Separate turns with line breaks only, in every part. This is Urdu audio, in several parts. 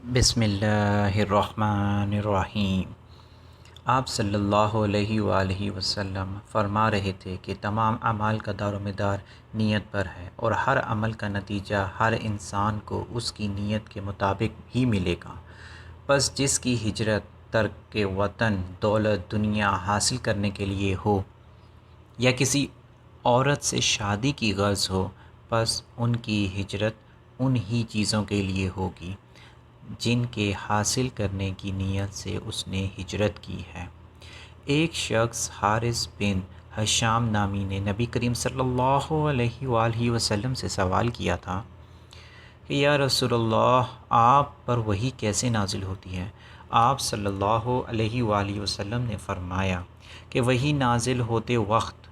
بسم اللہ الرحمن الرحیم۔ آپ صلی اللہ علیہ وآلہ وسلم فرما رہے تھے کہ تمام اعمال کا دار و مدار نیت پر ہے، اور ہر عمل کا نتیجہ ہر انسان کو اس کی نیت کے مطابق ہی ملے گا۔ پس جس کی ہجرت ترک وطن، دولت، دنیا حاصل کرنے کے لیے ہو یا کسی عورت سے شادی کی غرض ہو، پس ان کی ہجرت انہی چیزوں کے لیے ہوگی جن کے حاصل کرنے کی نیت سے اس نے ہجرت کی ہے۔ ایک شخص حارث بن حشام نامی نے نبی کریم صلی اللہ علیہ وآلہ وسلم سے سوال کیا تھا کہ یا رسول اللہ، آپ پر وحی کیسے نازل ہوتی ہے؟ آپ صلی اللہ علیہ وآلہ وسلم نے فرمایا کہ وحی نازل ہوتے وقت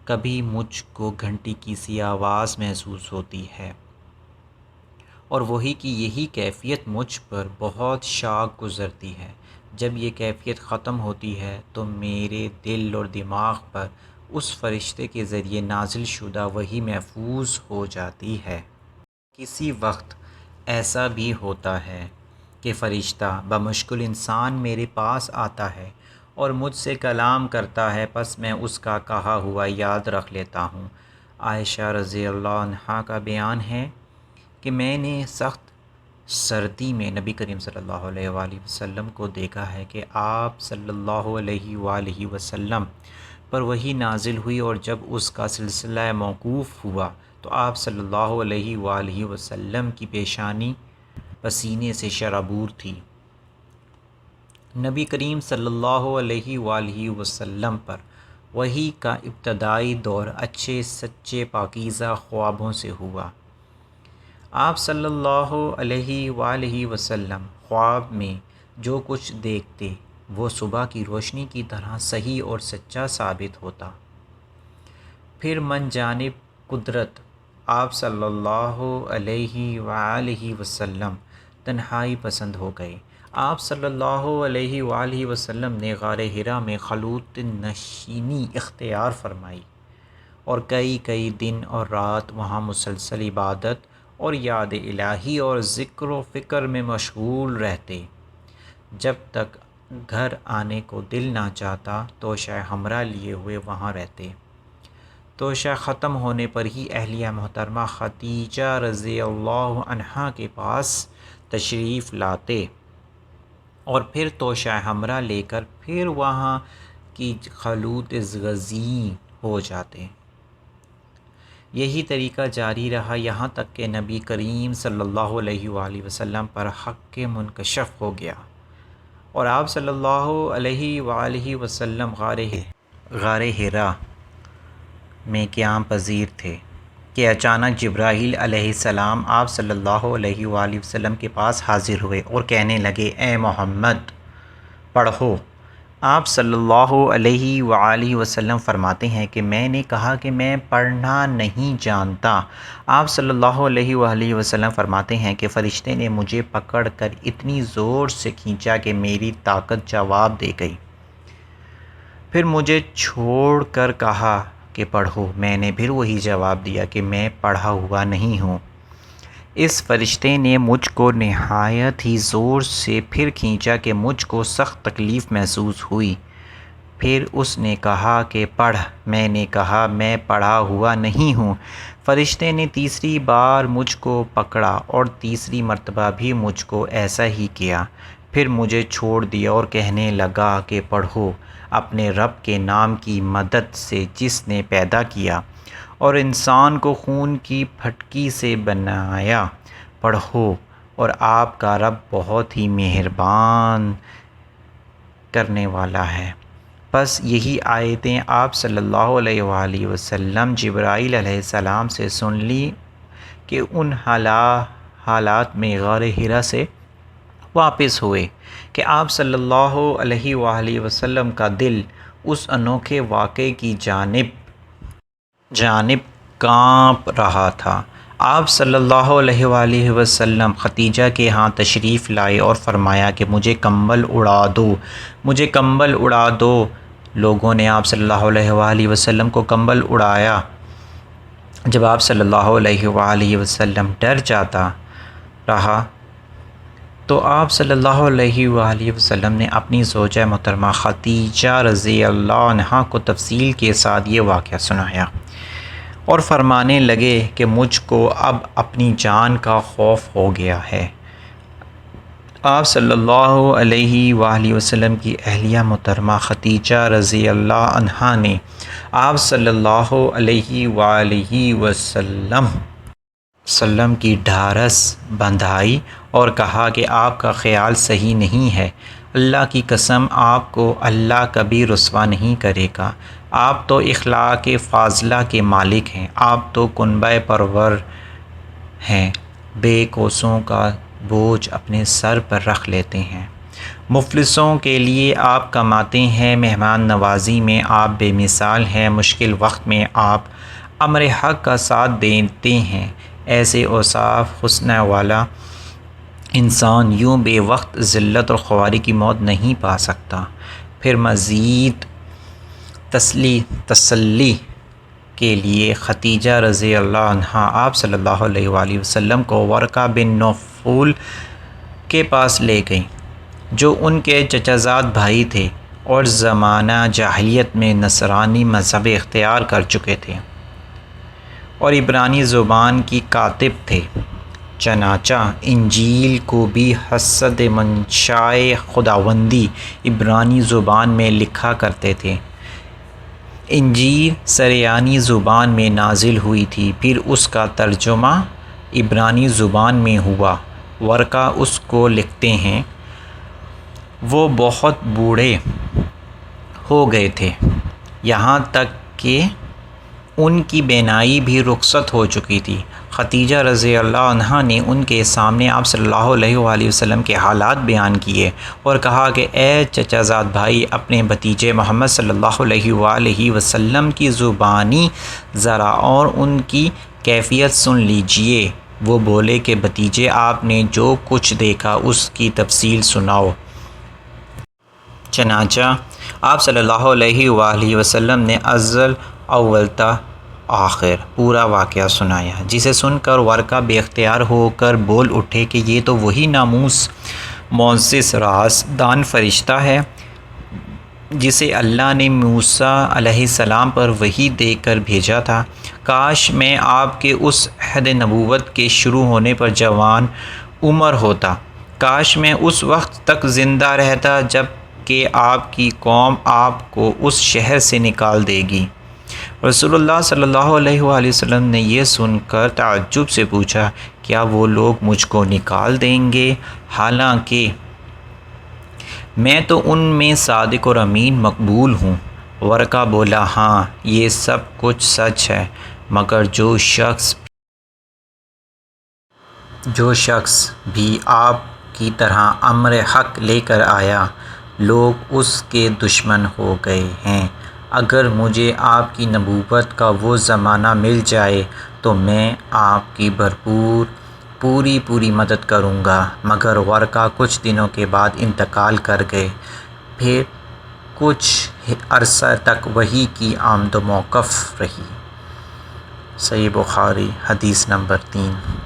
کبھی مجھ کو گھنٹی کی سی آواز محسوس ہوتی ہے، اور وحی کی یہی کیفیت مجھ پر بہت شاق گزرتی ہے۔ جب یہ کیفیت ختم ہوتی ہے تو میرے دل اور دماغ پر اس فرشتے کے ذریعے نازل شدہ وحی محفوظ ہو جاتی ہے۔ کسی وقت ایسا بھی ہوتا ہے کہ فرشتہ بمشکل انسان میرے پاس آتا ہے اور مجھ سے کلام کرتا ہے، پس میں اس کا کہا ہوا یاد رکھ لیتا ہوں۔ عائشہ رضی اللہ عنہا کا بیان ہے کہ میں نے سخت سردی میں نبی کریم صلی اللہ علیہ وآلہ وسلم کو دیکھا ہے کہ آپ صلی اللہ علیہ وآلہ وسلم پر وحی نازل ہوئی، اور جب اس کا سلسلہ موقوف ہوا تو آپ صلی اللہ علیہ وآلہ وسلم کی پیشانی پسینے سے شرابور تھی۔ نبی کریم صلی اللہ علیہ وآلہ وسلم پر وحی کا ابتدائی دور اچھے سچے پاکیزہ خوابوں سے ہوا۔ آپ صلی اللہ علیہ وآلہ وسلم خواب میں جو کچھ دیکھتے وہ صبح کی روشنی کی طرح صحیح اور سچا ثابت ہوتا۔ پھر من جانب قدرت آپ صلی اللہ علیہ وآلہ وسلم تنہائی پسند ہو گئے۔ آپ صلی اللہ علیہ وآلہ وسلم نے غار حرا میں خلوت نشینی اختیار فرمائی، اور کئی دن اور رات وہاں مسلسل عبادت اور یاد الہی اور ذکر و فکر میں مشغول رہتے۔ جب تک گھر آنے کو دل نہ چاہتا توشہ حمرا لیے ہوئے وہاں رہتے۔ توشہ ختم ہونے پر ہی اہلیہ محترمہ خدیجہ رضی اللہ عنہا کے پاس تشریف لاتے، اور پھر توشہ حمرا لے کر پھر وہاں کی خلوت غزین ہو جاتے۔ یہی طریقہ جاری رہا یہاں تک کہ نبی کریم صلی اللہ علیہ وآلہ وسلم پر حق منکشف ہو گیا، اور آپ صلی اللہ علیہ وآلہ وسلم غار حرا میں قیام پذیر تھے کہ اچانک جبرائیل علیہ السلام آپ صلی اللہ علیہ وآلہ وسلم کے پاس حاضر ہوئے اور کہنے لگے، اے محمد پڑھو۔ آپ صلی اللہ علیہ وآلہ وسلم فرماتے ہیں کہ میں نے کہا کہ میں پڑھنا نہیں جانتا۔ آپ صلی اللہ علیہ وآلہ وسلم فرماتے ہیں کہ فرشتے نے مجھے پکڑ کر اتنی زور سے کھینچا کہ میری طاقت جواب دے گئی۔ پھر مجھے چھوڑ کر کہا کہ پڑھو۔ میں نے پھر وہی جواب دیا کہ میں پڑھا ہوا نہیں ہوں۔ اس فرشتے نے مجھ کو نہایت ہی زور سے پھر کھینچا کہ مجھ کو سخت تکلیف محسوس ہوئی۔ پھر اس نے کہا کہ پڑھ۔ میں نے کہا میں پڑھا ہوا نہیں ہوں۔ فرشتے نے تیسری بار مجھ کو پکڑا اور تیسری مرتبہ بھی مجھ کو ایسا ہی کیا۔ پھر مجھے چھوڑ دیا اور کہنے لگا کہ پڑھو، اپنے رب کے نام کی مدد سے جس نے پیدا کیا اور انسان کو خون کی پھٹکی سے بنایا، پڑھو، اور آپ کا رب بہت ہی مہربان کرنے والا ہے۔ پس یہی آیتیں آپ صلی اللہ علیہ وآلہ وسلم جبرائیل علیہ السلام سے سن لی کہ ان حالات میں غار حرا سے واپس ہوئے کہ آپ صلی اللہ علیہ وآلہ وسلم کا دل اس انوکھے واقعے کی جانب کانپ رہا تھا۔ آپ صلی اللہ علیہ وآلہ وسلم خدیجہ کے ہاں تشریف لائے اور فرمایا کہ مجھے کمبل اڑا دو، مجھے کمبل اڑا دو۔ لوگوں نے آپ صلی اللہ علیہ وآلہ وسلم کو کمبل اڑایا۔ جب آپ صلی اللہ علیہ وآلہ وسلم ڈر جاتا رہا تو آپ صلی اللہ علیہ وآلہ وسلم نے اپنی زوجہ محترمہ خدیجہ رضی اللہ عنہا کو تفصیل کے ساتھ یہ واقعہ سنایا اور فرمانے لگے کہ مجھ کو اب اپنی جان کا خوف ہو گیا ہے۔ آپ صلی اللہ علیہ وآلہ وسلم کی اہلیہ محترمہ خدیجہ رضی اللہ عنہا نے آپ صلی اللہ علیہ وآلہ وسلم کی ڈھارس بندھائی اور کہا کہ آپ کا خیال صحیح نہیں ہے، اللہ کی قسم آپ کو اللہ کبھی رسوا نہیں کرے گا، آپ تو اخلاق فاضلہ کے مالک ہیں، آپ تو کنبہ پرور ہیں، بے کوسوں کا بوجھ اپنے سر پر رکھ لیتے ہیں، مفلسوں کے لیے آپ کماتے ہیں، مہمان نوازی میں آپ بے مثال ہیں، مشکل وقت میں آپ امر حق کا ساتھ دیتے ہیں۔ ایسے اوصاف حسنہ والا انسان یوں بے وقت ذلت اور خواری کی موت نہیں پا سکتا۔ پھر مزید تسلی کے لیے خدیجہ رضی اللہ عنہا آپ صلی اللہ علیہ وآلہ وسلم کو ورقہ بن نوفل کے پاس لے گئیں، جو ان کے چچا زاد بھائی تھے اور زمانہ جاہلیت میں نصرانی مذہب اختیار کر چکے تھے اور عبرانی زبان کی کاتب تھے، چنانچہ انجیل کو بھی حسب منشائے خداوندی عبرانی زبان میں لکھا کرتے تھے۔ انجیل سریانی زبان میں نازل ہوئی تھی، پھر اس کا ترجمہ عبرانی زبان میں ہوا۔ ورقہ اس کو لکھتے ہیں، وہ بہت بوڑھے ہو گئے تھے، یہاں تک کہ ان کی بینائی بھی رخصت ہو چکی تھی۔ خدیجہ رضی اللہ عنہا نے ان کے سامنے آپ صلی اللہ علیہ وآلہ وسلم کے حالات بیان کیے اور کہا کہ اے چچا زاد بھائی، اپنے بھتیجے محمد صلی اللہ علیہ وآلہ وسلم کی زبانی ذرا اور ان کی کیفیت سن لیجئے۔ وہ بولے کہ بھتیجے، آپ نے جو کچھ دیکھا اس کی تفصیل سناؤ۔ چنانچہ آپ صلی اللہ علیہ وآلہ وسلم نے ازل اول تا آخر پورا واقعہ سنایا، جسے سن کر ورقہ بے اختیار ہو کر بول اٹھے کہ یہ تو وہی ناموس معزز راز دان فرشتہ ہے جسے اللہ نے موسیٰ علیہ السلام پر وحی دے کر بھیجا تھا۔ کاش میں آپ کے اس عہد نبوت کے شروع ہونے پر جوان عمر ہوتا، کاش میں اس وقت تک زندہ رہتا جب کہ آپ کی قوم آپ کو اس شہر سے نکال دے گی۔ رسول اللہ صلی اللہ علیہ وآلہ وسلم نے یہ سن کر تعجب سے پوچھا، کیا وہ لوگ مجھ کو نکال دیں گے، حالانکہ میں تو ان میں صادق اور امین مقبول ہوں؟ ورقہ بولا، ہاں یہ سب کچھ سچ ہے، مگر جو شخص بھی آپ کی طرح امر حق لے کر آیا، لوگ اس کے دشمن ہو گئے ہیں۔ اگر مجھے آپ کی نبوت کا وہ زمانہ مل جائے تو میں آپ کی پوری مدد کروں گا۔ مگر ورقہ کچھ دنوں کے بعد انتقال کر گئے، پھر کچھ عرصہ تک وحی کی آمد و موقف رہی۔ صحیح بخاری حدیث نمبر 3۔